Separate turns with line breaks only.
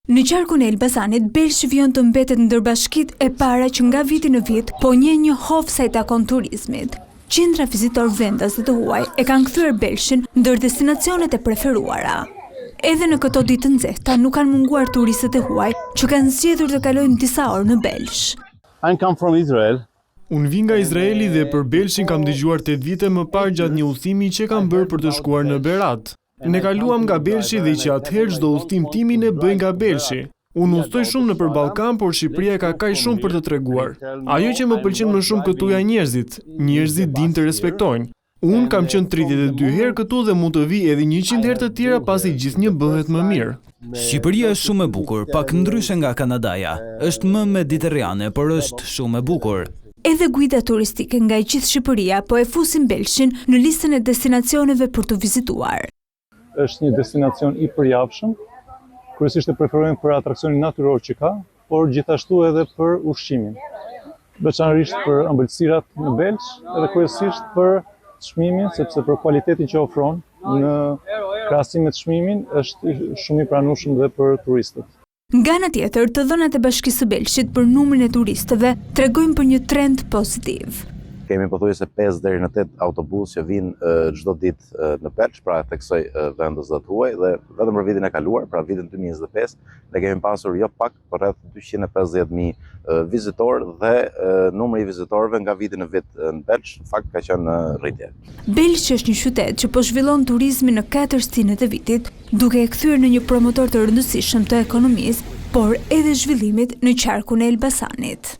Në qarkun e Elbasanit, Belshi vjen të mbetet ndër bashkitë e para që nga viti në vit po njeh një hov sa i takon turizmit. Qindra vizitor vendas dhe të huaj e kanë kthyer Belshin ndër destinacionet e preferuara. Edhe në këto ditë të nxehta nuk kanë munguar turistët e huaj që kanë zgjedhur të kalojnë disa orë në Belsh.
I come from Israel.
Unë vi nga Izraeli dhe për Belshin kam dëgjuar 8 vite më parë gjatë një udhëtimi që kam bërë për të shkuar në Berat. Ne kaluam nga Belshi dhe që atëherë çdo udhëtim timin e bëj nga Belshi. Unë udhtoj shumë nëpër Ballkan, por Shqipëria ka kaq shumë për të treguar. Ajo që më pëlqen më shumë këtu janë njerëzit. Njerëzit dinë të respektojnë. Unë kam qenë 32 herë këtu dhe mund të vi edhe 100 herë të tjera pasi gjithnjë bëhet më mirë.
Shqipëria është shumë e bukur, pak ndryshe nga Kanadaja. Është më mediterrane, por është shumë e bukur.
Edhe guida turistike nga gjithë Shqipëria po e fusin Belshin në listën e destinacioneve për të vizituar.
Është një destinacion i përjapshëm, kryesisht e preferojmë për atraksionin natyror që ka, por gjithashtu edhe për ushqimin. Veçanërisht për ëmbëlsirat në Belsh, edhe kryesisht për çmimin, sepse për cilëtetin që ofron në krahasim me çmimin është shumë i pranueshëm dhe për turistët.
Nga ana tjetër, të dhënat e Bashkisë së Belshit për numrin e turistëve tregojnë për një trend pozitiv.
Kemi pothuajse 5 deri në 8 autobus që vinë çdo ditë në Belsh, pra theksoj vendosat huaj dhe vetëm për vitin e kaluar, pra vitin 2025, ne kemi pasur jo pak, por rreth 250.000 vizitorë dhe numri i vizitorëve nga viti në vit në Belsh fakt ka qenë në rritje.
Belsh është një qytet që po zhvillon turizmin në 4 stinët e vitit, duke e kthyer në një promotor të rëndësishëm të ekonomisë, por edhe zhvillimit në qarkun e Elbasanit.